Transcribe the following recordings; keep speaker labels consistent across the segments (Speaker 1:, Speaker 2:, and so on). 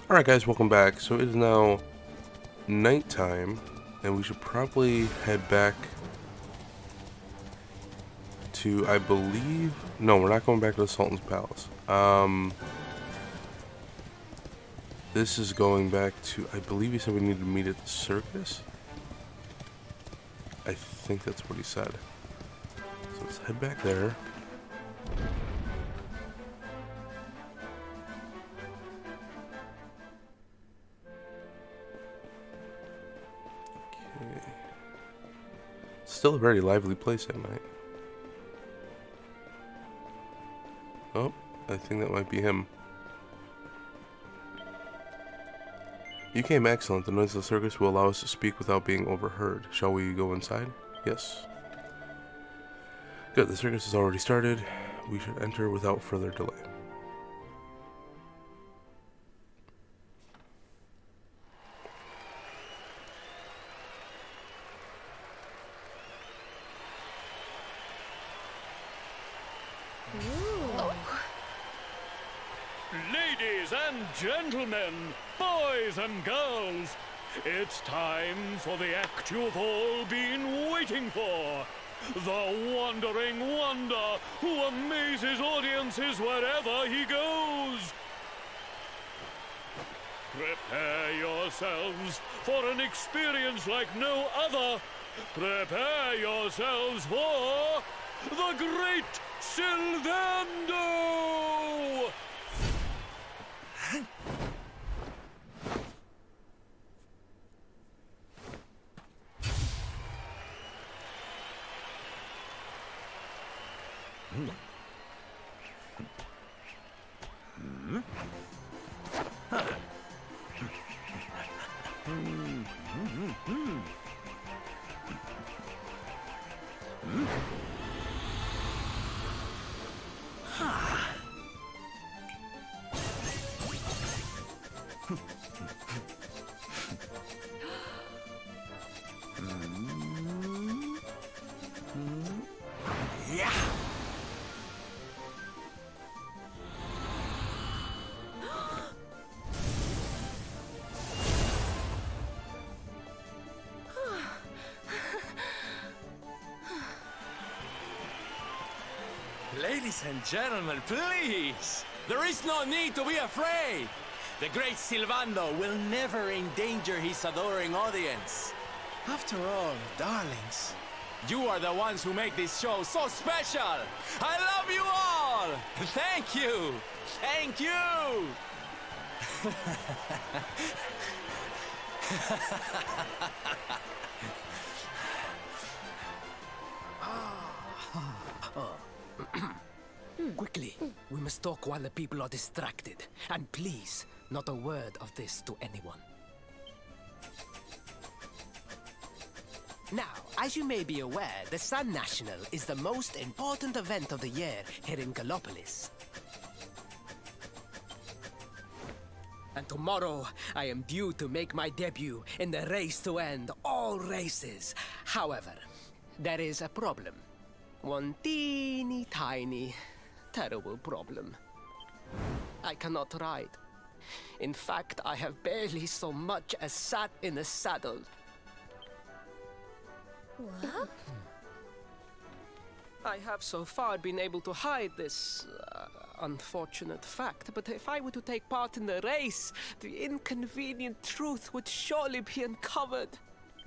Speaker 1: Alright guys, welcome back. So it is now nighttime, and we should probably head back to, I believe... No, we're not going back to the Sultan's Palace. This is going back to, I believe he said we need to meet at the circus? I think that's what he said. So let's head back there. Still a very lively place at night. Oh, I think that might be him. You came excellent. The noise of the circus will allow us to speak without being overheard. Shall we go inside? Yes. Good, the circus has already started. We should enter without further delay.
Speaker 2: Ladies and gentlemen, boys and girls, it's time for the act you've all been waiting for. The Wandering Wonder, who amazes audiences wherever he goes. Prepare yourselves for an experience like no other. Prepare yourselves for the Great Sylvando!
Speaker 3: Ladies and gentlemen, please! There is no need to be afraid! The great Sylvando will never endanger his adoring audience. After all, darlings, you are the ones who make this show so special! I love you all! Thank you! Thank you!
Speaker 4: Quickly, we must talk while the people are distracted. And please, not a word of this to anyone. Now, as you may be aware, the Sun National is the most important event of the year here in Gallopolis. And tomorrow, I am due to make my debut in the race to end all races. However, there is a problem. One teeny tiny, terrible problem. I cannot ride. In fact, I have barely so much as sat in a saddle.
Speaker 5: What?
Speaker 4: I have so far been able to hide this unfortunate fact, but if I were to take part in the race, the inconvenient truth would surely be uncovered.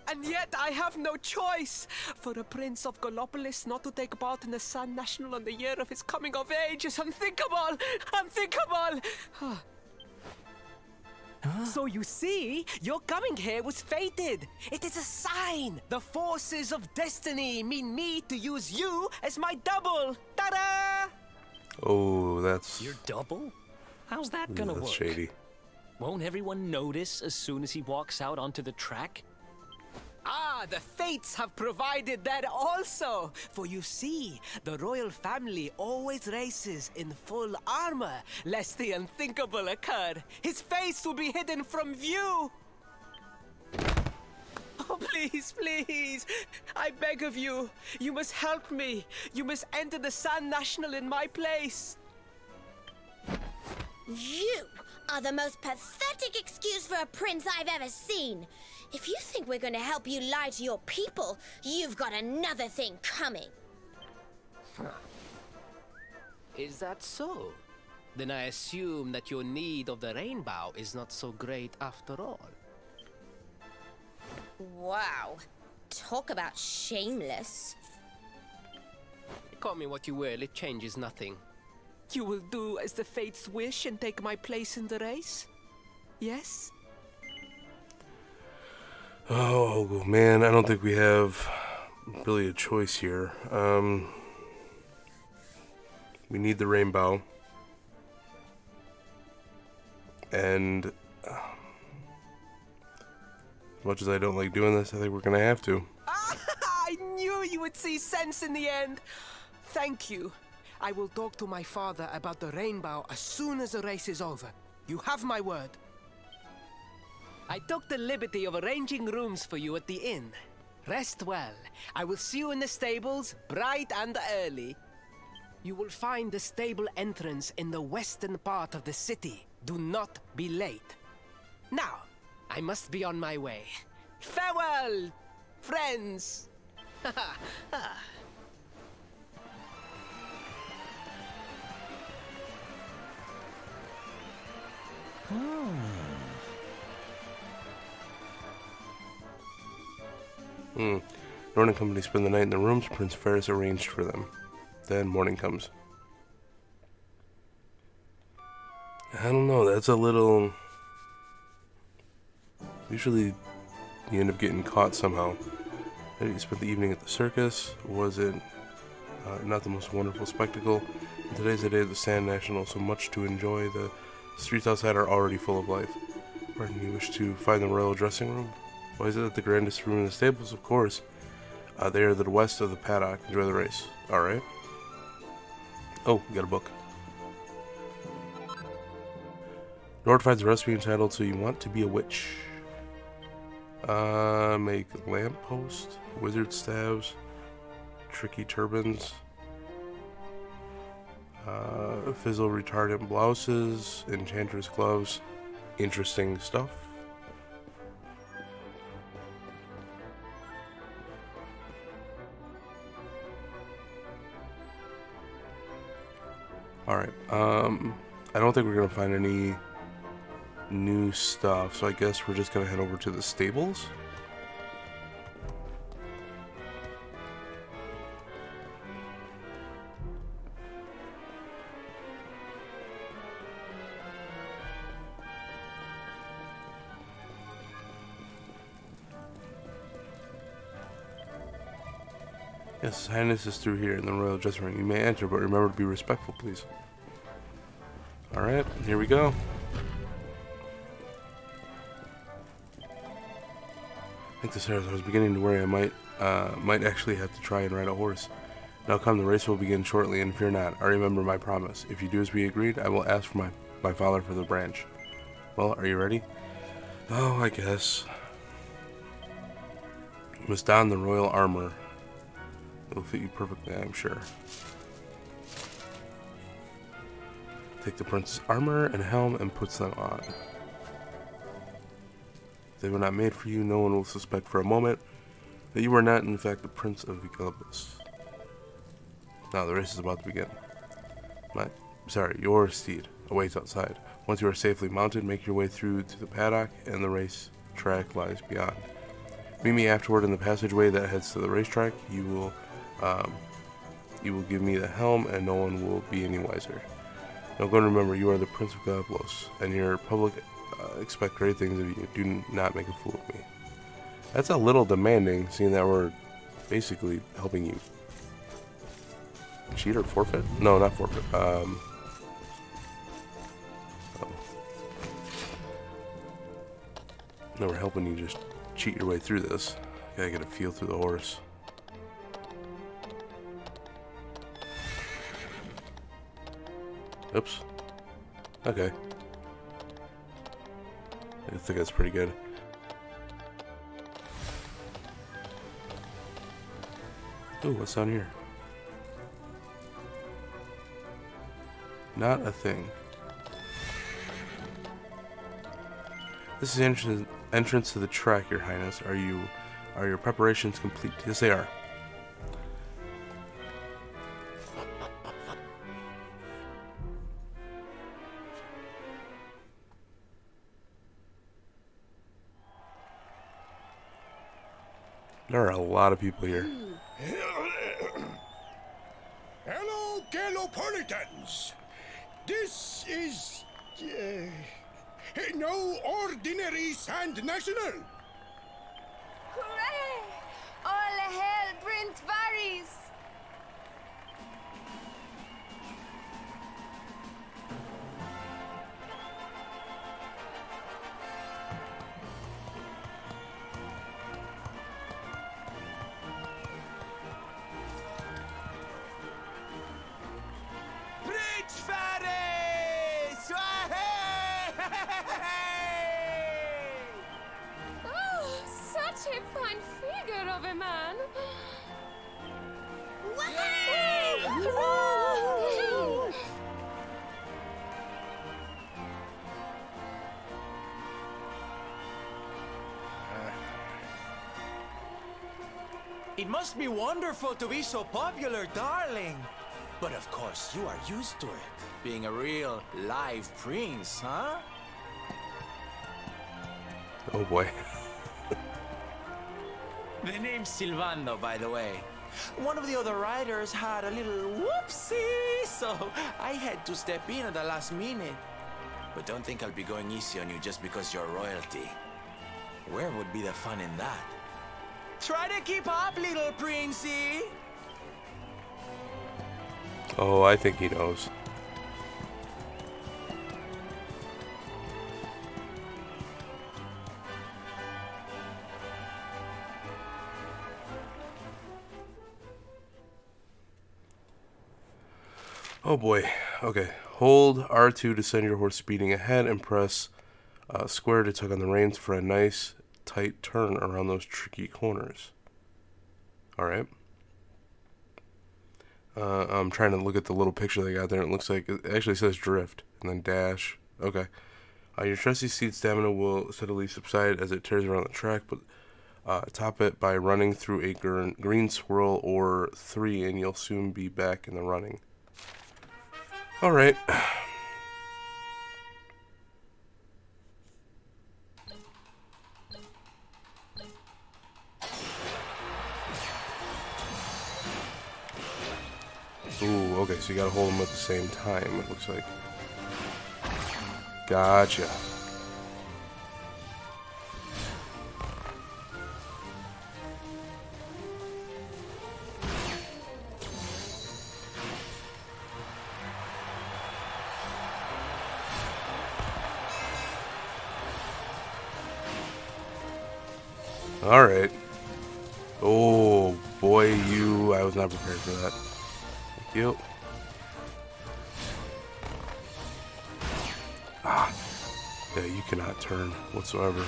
Speaker 4: And yet I have no choice. For a prince of Gallopolis not to take part in the Sun National on the year of his coming of age is unthinkable! Unthinkable! So you see, your coming here was fated. It is a sign. The forces of destiny mean me to use you as my double. Ta-da!
Speaker 1: Oh, that's...
Speaker 6: Your double? How's that gonna
Speaker 1: that's
Speaker 6: work?
Speaker 1: shady.
Speaker 6: Won't everyone notice as soon as he walks out onto the track?
Speaker 4: Ah, the fates have provided that also. For you see, the royal family always races in full armor, lest the unthinkable occur. His face will be hidden from view. Oh, please, please. I beg of you. You must help me. You must enter the Sun National in my place.
Speaker 5: You! are the most pathetic excuse for a prince I've ever seen. If you think we're going to help you lie to your people, you've got another thing coming.
Speaker 4: Is that so? Then I assume that your need of the rainbow is not so great after all.
Speaker 5: Wow. Talk about shameless.
Speaker 4: Call me what you will, it changes nothing. You will do as the fates wish and take my place in the race? Yes?
Speaker 1: Oh, man, I don't think we have really a choice here. We need the rainbow. And as much as I don't like doing this, I think we're gonna have to.
Speaker 4: I knew you would see sense in the end. Thank you. I will talk to my father about the rainbow as soon as the race is over. You have my word. I took the liberty of arranging rooms for you at the inn. Rest well. I will see you in the stables, bright and early. You will find the stable entrance in the western part of the city. Do not be late. Now, I must be on my way. Farewell, friends!
Speaker 1: Norton Company spend the night in the rooms Prince Ferris arranged for them. Then morning comes. I don't know, that's a little... Usually you end up getting caught somehow. You spent the evening at the circus. Was it not the most wonderful spectacle? And today's the day of the Sand National, so much to enjoy. The streets outside are already full of life. Pardon, you wish to find the royal dressing room? Why is it the grandest room in the stables? Of course. They are to the west of the paddock. Enjoy the race. Alright. Oh, we got a book. Nord finds a recipe entitled So You Want to Be a Witch. Make lamppost, wizard staves, tricky turbans, fizzle retardant blouses, enchantress gloves. Interesting stuff. Alright, I don't think we're gonna find any new stuff, so I guess we're just gonna head over to the stables. Yes, His Highness is through here in the royal dressing room. You may enter, but remember to be respectful, please. Alright, here we go. Thank the stars. I was beginning to worry I might actually have to try and ride a horse. Now come, the race will begin shortly, and fear not. I remember my promise. If you do as we agreed, I will ask for my father for the branch. Well, are you ready? Oh, I guess. You must don the royal armor. It will fit you perfectly, I am sure. Take the prince's armor and helm and puts them on. If they were not made for you, no one will suspect for a moment that you are not, in fact, the Prince of Elusive. Now the race is about to begin. Your steed awaits outside. Once you are safely mounted, make your way through to the paddock, and the race track lies beyond. Meet me afterward in the passageway that heads to the racetrack. You will give me the helm, and no one will be any wiser. Now go and remember, you are the Prince of Goblos, and your public expect great things of you. Do not make a fool of me. That's a little demanding, seeing that we're basically helping you cheat or forfeit? No, not forfeit. No, we're helping you just cheat your way through this. Gotta get a feel through the horse. Oops. Okay. I think that's pretty good. Ooh, what's down here? Not a thing. This is the entrance to the track, Your Highness. Are your preparations complete? Yes, they are. There are a lot of people here.
Speaker 7: Hello, Galopolitans. This is no ordinary Sand National.
Speaker 8: Hooray! All hail Prince Varys!
Speaker 3: Prince Varys!
Speaker 8: Oh, such a fine figure of a man! Woo!
Speaker 3: It must be wonderful to be so popular, darling. But of course, you are used to it. Being a real, live prince, huh?
Speaker 1: Oh boy.
Speaker 3: The name's Silvando, by the way. One of the other riders had a little whoopsie, so I had to step in at the last minute. But don't think I'll be going easy on you just because you're royalty. Where would be the fun in that? Try to keep up, little princey.
Speaker 1: Oh, I think he knows. Oh boy. Okay. Hold R2 to send your horse speeding ahead and press square to tug on the reins for a nice tight turn around those tricky corners. Alright. I'm trying to look at the little picture they got there. It looks like it actually says drift and then dash. Okay. Your trusty steed stamina will steadily subside as it tears around the track, but top it by running through a green swirl or 3 and you'll soon be back in the running. Alright. Ooh, okay, so you gotta hold them at the same time, it looks like. Gotcha. Alright. Oh, boy, I was not prepared for that. Thank you. Ah. Yeah, you cannot turn whatsoever.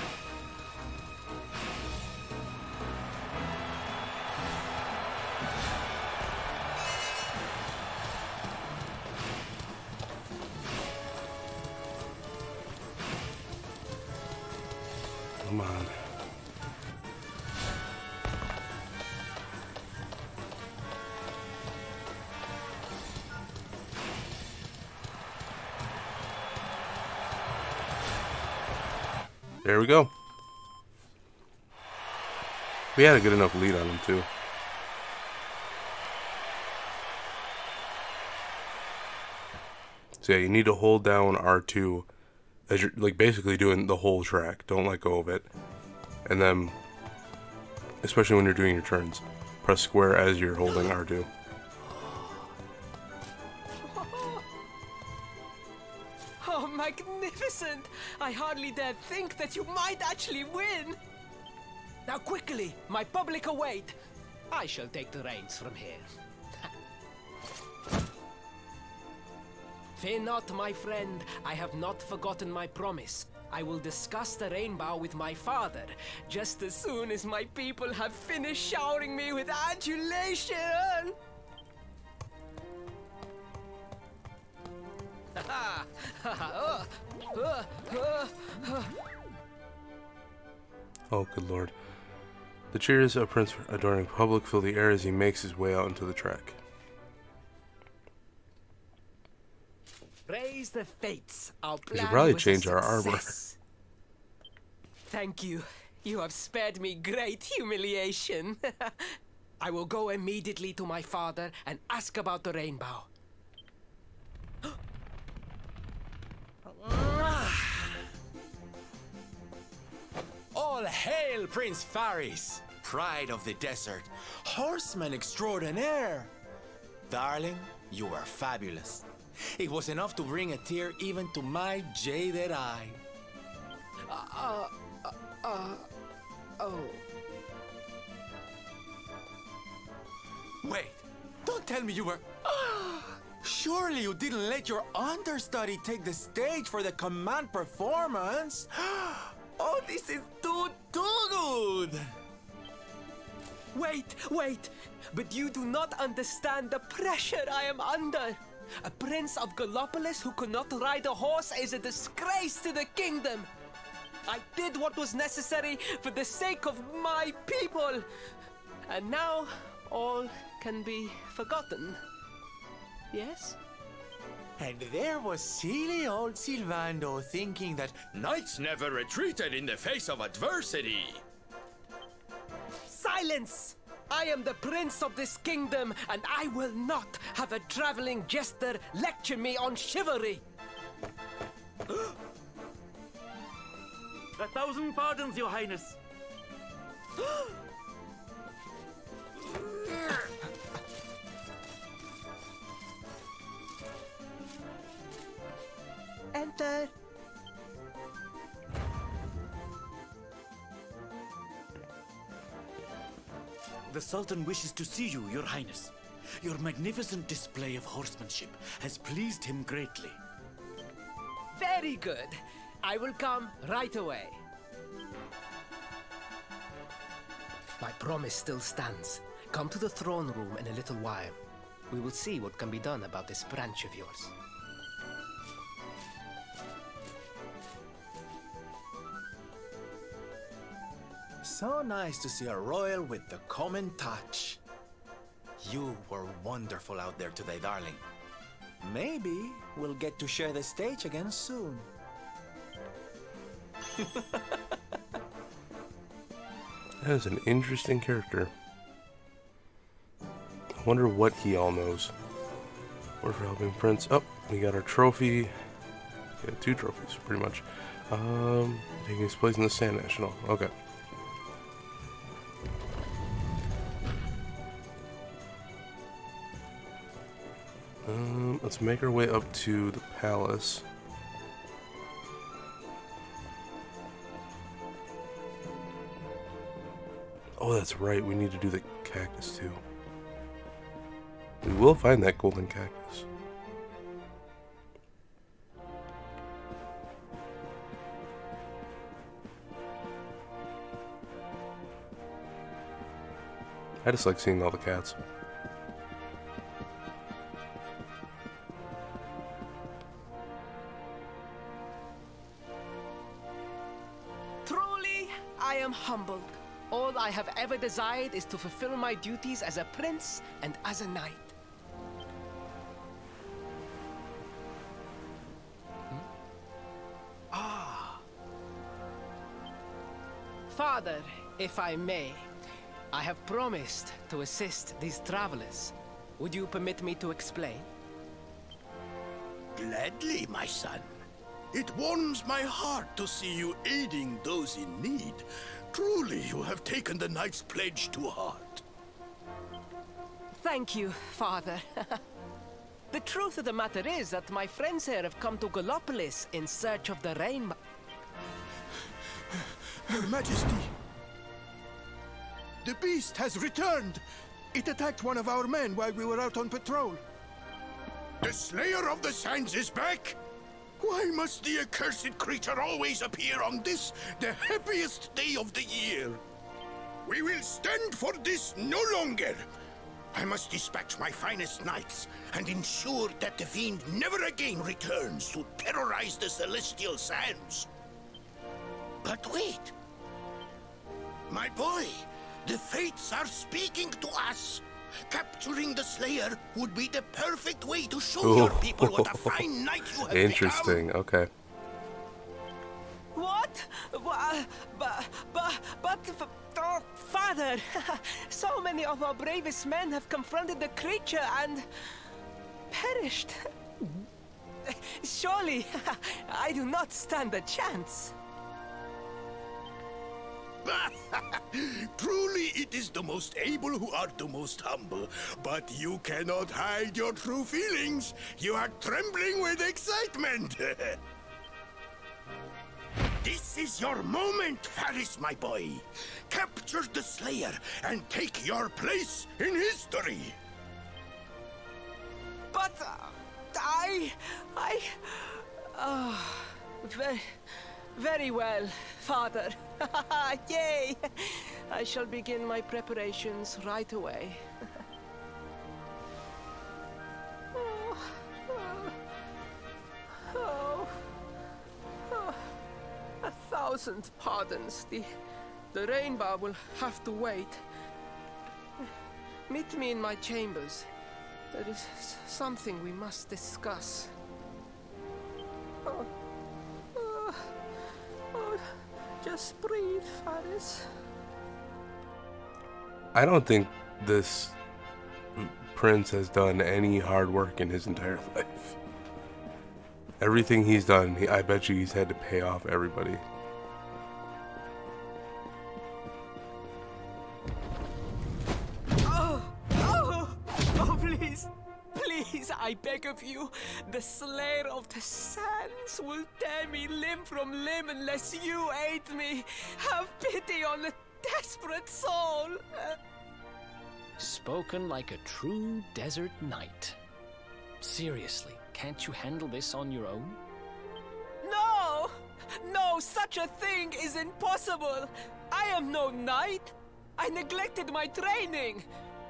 Speaker 1: Come on. There we go. We had a good enough lead on him too. So yeah, you need to hold down R2 as you're like basically doing the whole track. Don't let go of it. And then, especially when you're doing your turns, press square as you're holding R2.
Speaker 4: Oh, magnificent! I hardly dared think that you might actually win! Now quickly, my public await! I shall take the reins from here. Fear not, my friend. I have not forgotten my promise. I will discuss the rainbow with my father, just as soon as my people have finished showering me with adulation!
Speaker 1: Oh, good lord. The cheers of Prince adoring public fill the air as he makes his way out into the track.
Speaker 4: Praise the fates. Our
Speaker 1: We should
Speaker 4: plan
Speaker 1: probably
Speaker 4: was a
Speaker 1: change our armor.
Speaker 4: success. Thank you. You have spared me great humiliation. I will go immediately to my father and ask about the rainbow.
Speaker 3: All hail Prince Faris, pride of the desert, horseman extraordinaire. Darling, you were fabulous. It was enough to bring a tear even to my jaded eye.
Speaker 4: Oh.
Speaker 3: Wait, don't tell me you were... Surely you didn't let your understudy take the stage for the command performance? Oh, this is too good!
Speaker 4: Wait! But you do not understand the pressure I am under. A prince of Gallopolis who could not ride a horse is a disgrace to the kingdom. I did what was necessary for the sake of my people. And now all can be forgotten. Yes?
Speaker 3: And there was silly old Silvando thinking that knights never retreated in the face of adversity.
Speaker 4: Silence! I am the prince of this kingdom, and I will not have a traveling jester lecture me on chivalry.
Speaker 9: 1,000 pardons, Your Highness.
Speaker 4: Enter.
Speaker 9: The Sultan wishes to see you, Your Highness. Your magnificent display of horsemanship has pleased him greatly.
Speaker 4: Very good. I will come right away. My promise still stands. Come to the throne room in a little while. We will see what can be done about this branch of yours.
Speaker 3: So nice to see a royal with the common touch. You were wonderful out there today, darling. Maybe we'll get to share the stage again soon.
Speaker 1: That is an interesting character. I wonder what he all knows. We're for helping Prince. Oh, we got our trophy. We got 2 trophies, pretty much. Taking his place in the Sand National. Okay. Let's make our way up to the palace. Oh, that's right. We need to do the cactus too. We will find that golden cactus. I just like seeing all the cats.
Speaker 4: Truly, I am humbled. All I have ever desired is to fulfill my duties as a prince and as a knight. Father, if I may, I have promised to assist these travelers. Would you permit me to explain?
Speaker 7: Gladly, my son. It warms my heart to see you aiding those in need. Truly, you have taken the knight's pledge to heart.
Speaker 4: Thank you, Father. The truth of the matter is that my friends here have come to Gallopolis in search of the rainbow.
Speaker 7: Your Majesty, the beast has returned. It attacked one of our men while we were out on patrol. The Slayer of the Sands is back? Why must the accursed creature always appear on this, the happiest day of the year? We will stand for this no longer. I must dispatch my finest knights and ensure that the fiend never again returns to terrorize the Celestial Sands. But wait! My boy, the fates are speaking to us. Capturing the Slayer would be the perfect way to show your people what a fine knight you have
Speaker 1: Interesting.
Speaker 7: become.
Speaker 1: Okay.
Speaker 4: What? Oh, Father, so many of our bravest men have confronted the creature and perished. Surely, I do not stand a chance.
Speaker 7: Truly, it is the most able who are the most humble. But you cannot hide your true feelings. You are trembling with excitement. This is your moment, Faris, my boy. Capture the Slayer and take your place in history.
Speaker 4: But very well, Father. Yay! I shall begin my preparations right away. A thousand pardons. The rainbow will have to wait. Meet me in my chambers. There is something we must discuss. Just breathe, Faris.
Speaker 1: I don't think this prince has done any hard work in his entire life. Everything he's done, I bet you he's had to pay off everybody.
Speaker 4: Oh, please. Please, I beg of you. The Slayer of the Sands will tear me limb from limb unless you aid me. Have pity on a desperate soul.
Speaker 6: Spoken like a true desert knight. Seriously, can't you handle this on your own?
Speaker 4: No! No, such a thing is impossible. I am no knight. I neglected my training.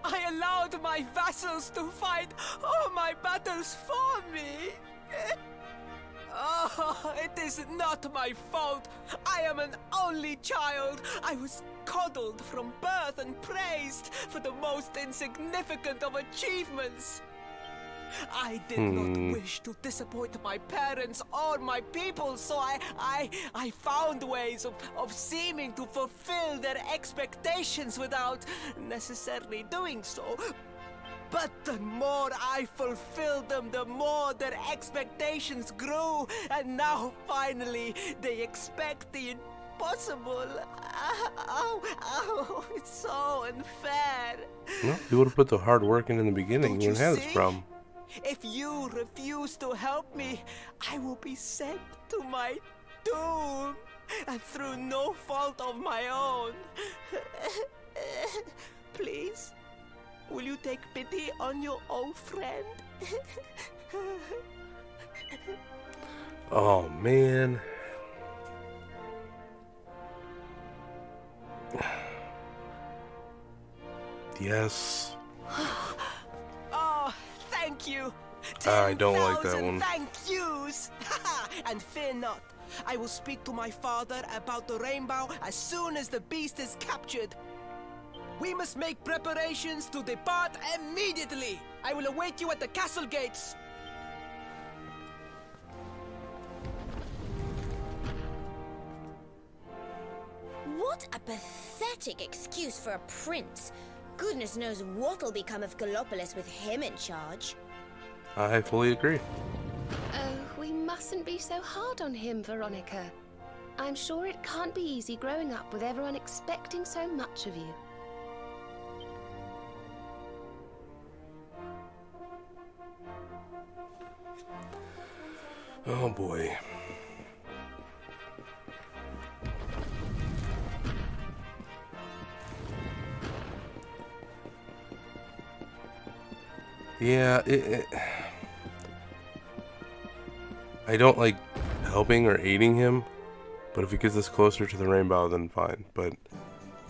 Speaker 4: I allowed my vassals to fight all my battles for me. Oh, it is not my fault. I am an only child. I was coddled from birth and praised for the most insignificant of achievements. I did not wish to disappoint my parents or my people, so I found ways of seeming to fulfill their expectations without necessarily doing so. But the more I fulfilled them, the more their expectations grew, and now finally they expect the impossible. Oh, it's so unfair.
Speaker 1: No, you would have put the hard work in the beginning. You wouldn't have this problem.
Speaker 4: If you refuse to help me, I will be sent to my doom, and through no fault of my own. Please, will you take pity on your old friend?
Speaker 1: Oh, man. Yes.
Speaker 4: Oh, thank you.
Speaker 1: I don't like that
Speaker 4: 10,000
Speaker 1: one.
Speaker 4: Thank yous. And fear not. I will speak to my father about the rainbow as soon as the beast is captured. We must make preparations to depart immediately. I will await you at the castle gates.
Speaker 5: What a pathetic excuse for a prince. Goodness knows what'll become of Gallopolis with him in charge.
Speaker 1: I fully agree.
Speaker 8: Oh, we mustn't be so hard on him, Veronica. I'm sure it can't be easy growing up with everyone expecting so much of you.
Speaker 1: Oh boy. Yeah, I don't like helping or aiding him, but if he gets us closer to the rainbow, then fine. But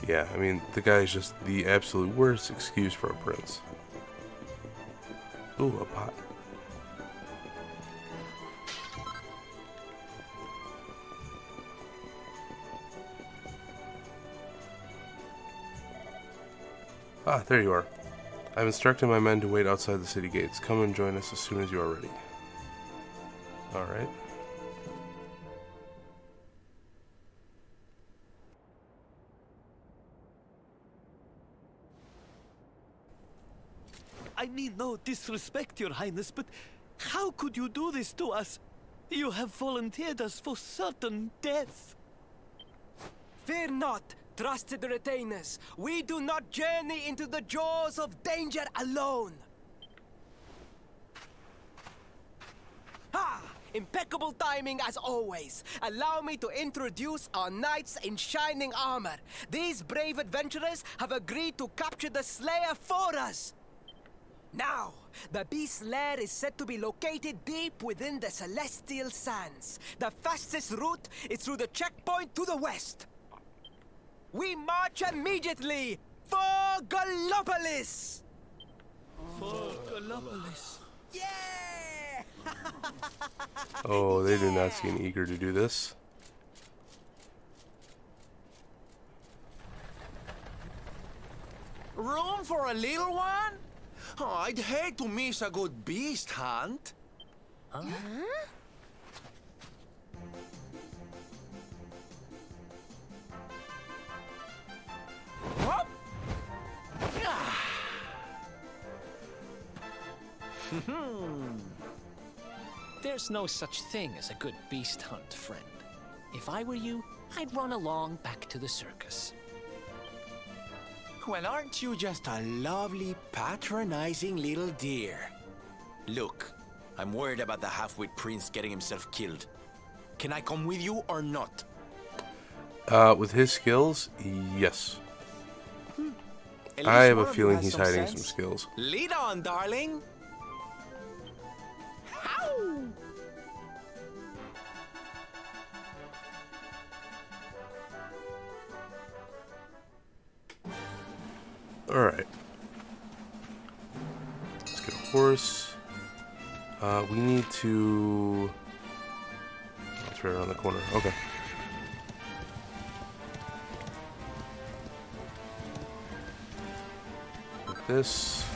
Speaker 1: yeah, I mean, the guy is just the absolute worst excuse for a prince. Ooh, a pot. Ah, there you are. I've instructed my men to wait outside the city gates. Come and join us as soon as you are ready. Alright.
Speaker 10: I mean no disrespect, Your Highness, but how could you do this to us? You have volunteered us for certain death.
Speaker 4: Fear not, trusted retainers. We do not journey into the jaws of danger alone. Ha! Impeccable timing as always. Allow me to introduce our knights in shining armor. These brave adventurers have agreed to capture the Slayer for us. Now, the beast's lair is said to be located deep within the Celestial Sands. The fastest route is through the checkpoint to the west. We march immediately for Gallopolis!
Speaker 10: For Gallopolis.
Speaker 4: Yeah!
Speaker 1: Oh, they do not seem eager to do this.
Speaker 3: Room for a little one? Oh, I'd hate to miss a good beast hunt.
Speaker 4: Huh?
Speaker 3: What?
Speaker 6: There's no such thing as a good beast hunt, friend. If I were you, I'd run along back to the circus.
Speaker 3: Well, aren't you just a lovely, patronizing little dear? Look, I'm worried about the half-wit prince getting himself killed. Can I come with you or not?
Speaker 1: With his skills, yes. I have a feeling he's hiding some skills.
Speaker 3: Lead on, darling. How?
Speaker 1: Alright. Let's get a horse. We need to... That's right around the corner. Okay. Like this.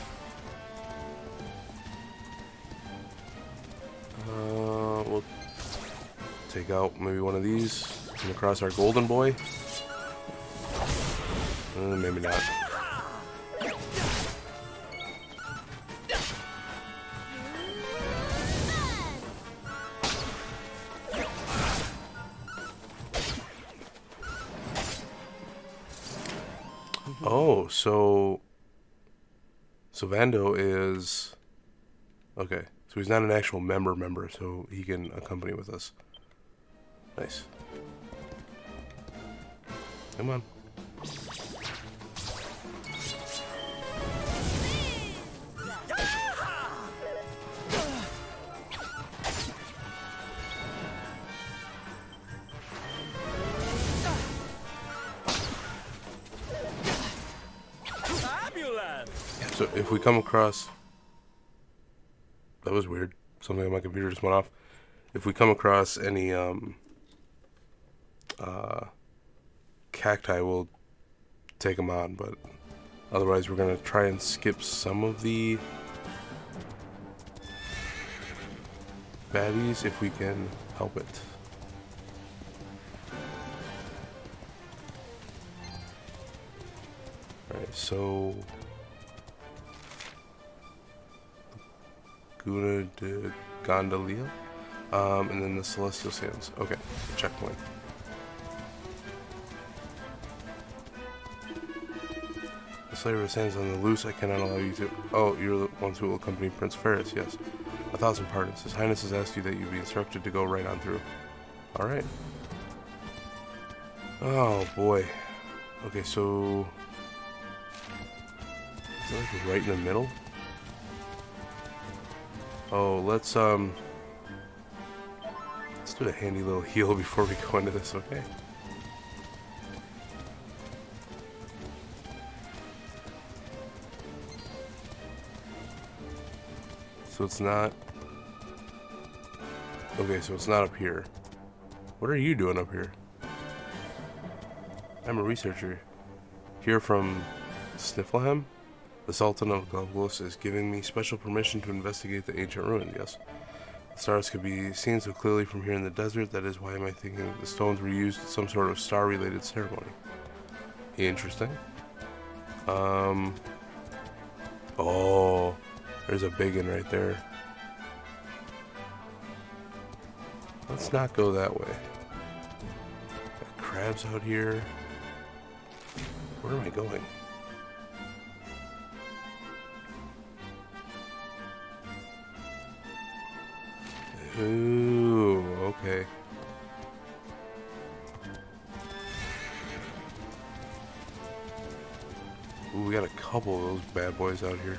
Speaker 1: We'll take out maybe one of these. Come across our golden boy. Maybe not. Oh, so Vando is okay. So he's not an actual member, so he can accompany with us. Nice. Come on. So if we come across... That was weird. Something on my computer just went off. If we come across any cacti, we'll take them on, but otherwise we're going to try and skip some of the baddies if we can help it. Alright, so... Guna de Gondolia, and then the Celestial Sands. Okay, checkpoint. The Slayer of the Sands on the loose. I cannot allow you to. Oh, you're the ones who will accompany Prince Ferris. Yes. 1,000 pardons. His Highness has asked you that you be instructed to go right on through. All right. Oh boy. Okay, so is it like right in the middle? Oh, let's do a handy little heal before we go into this, okay? So it's not... Okay, so it's not up here. What are you doing up here? I'm a researcher. Here from Snifflehem? The Sultan of Galgos is giving me special permission to investigate the ancient ruin, yes. The stars could be seen so clearly from here in the desert, that is why am I thinking that the stones were used in some sort of star-related ceremony. Interesting. Oh, there's a big one right there. Let's not go that way. Got crabs out here. Where am I going? Ooh, okay. Ooh, we got a couple of those bad boys out here.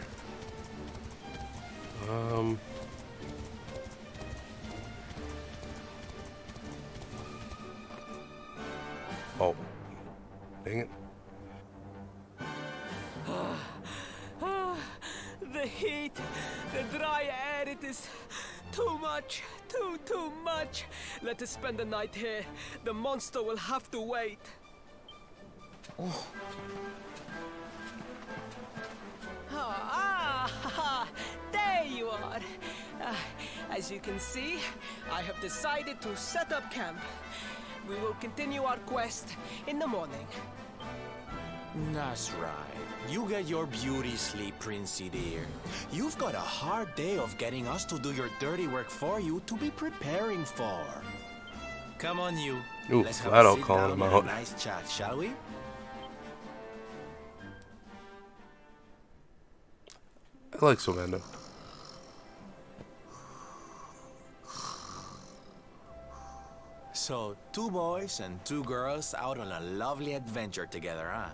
Speaker 1: Oh. Dang it.
Speaker 4: The heat, the dry air, it is too much, too much. Let us spend the night here. The monster will have to wait. Oh. There you are. As you can see, I have decided to set up camp. We will continue our quest in the morning.
Speaker 3: That's right. You get your beauty sleep, Princey dear. You've got a hard day of getting us to do your dirty work for you to be preparing for. Come on, you.
Speaker 1: Ooh,
Speaker 3: let's have
Speaker 1: flat
Speaker 3: a
Speaker 1: out
Speaker 3: sit
Speaker 1: calling
Speaker 3: down
Speaker 1: him
Speaker 3: and
Speaker 1: out.
Speaker 3: a nice chat, shall we?
Speaker 1: I like Sylvando.
Speaker 3: So, 2 boys and 2 girls out on a lovely adventure together, huh?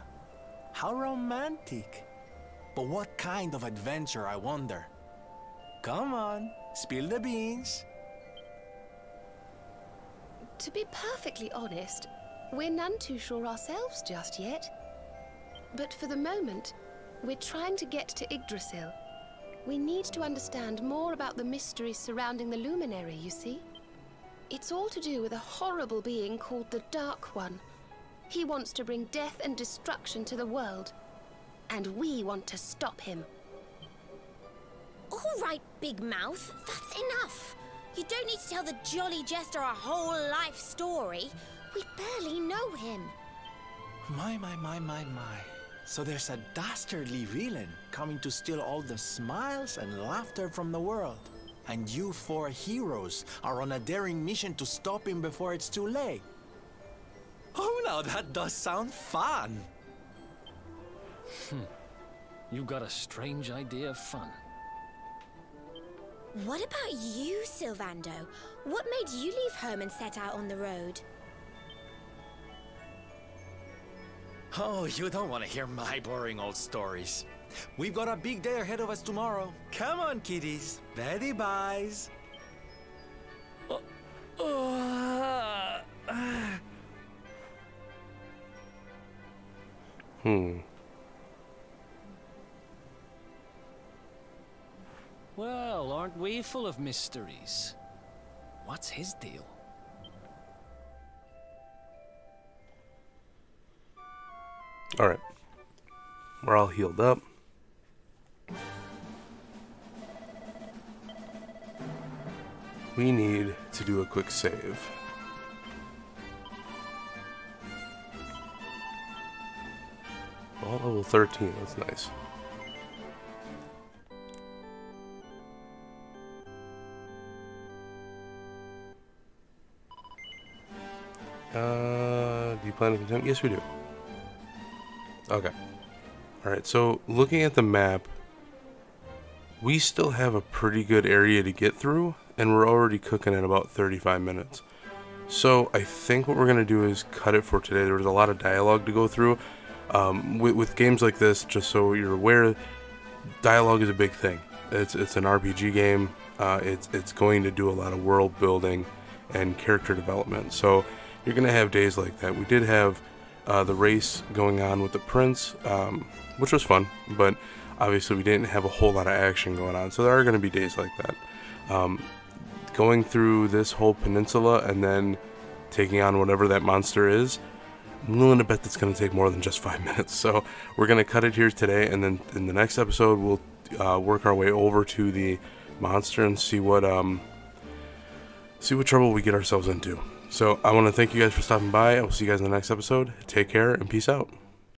Speaker 3: How romantic. But what kind of adventure, I wonder? Come on, spill the beans.
Speaker 8: To be perfectly honest, we're none too sure ourselves just yet. But for the moment, we're trying to get to Yggdrasil. We need to understand more about the mysteries surrounding the luminary, you see? It's all to do with a horrible being called the Dark One. He wants to bring death and destruction to the world. And we want to stop him.
Speaker 5: All right, Big Mouth, that's enough. You don't need to tell the Jolly Jester our whole life story. We barely know him.
Speaker 3: My. So there's a dastardly villain coming to steal all the smiles and laughter from the world. And you 4 heroes are on a daring mission to stop him before it's too late. Oh, now that does sound fun.
Speaker 6: You got a strange idea of fun.
Speaker 5: What about you, Sylvando? What made you leave home and set out on the road?
Speaker 3: Oh, you don't want to hear my boring old stories. We've got a big day ahead of us tomorrow. Come on, kiddies. Betty buys.
Speaker 6: Well, aren't we full of mysteries? What's his deal?
Speaker 1: Alright. We're all healed up. We need to do a quick save. Well, level 13, that's nice. Do you plan to continue? Yes, we do. Okay. Alright, so looking at the map, we still have a pretty good area to get through, and we're already cooking at about 35 minutes. So I think what we're going to do is cut it for today. There was a lot of dialogue to go through. With games like this, just so you're aware, dialogue is a big thing. It's an RPG game. It's going to do a lot of world building and character development. So you're going to have days like that. We did have the race going on with the prince, which was fun, but obviously we didn't have a whole lot of action going on. So there are going to be days like that. Going through this whole peninsula and then taking on whatever that monster is, I'm willing to bet that's going to take more than just 5 minutes. So we're going to cut it here today, and then in the next episode we'll work our way over to the monster and see what trouble we get ourselves into. So I want to thank you guys for stopping by. I will see you guys in the next episode. Take care and peace out.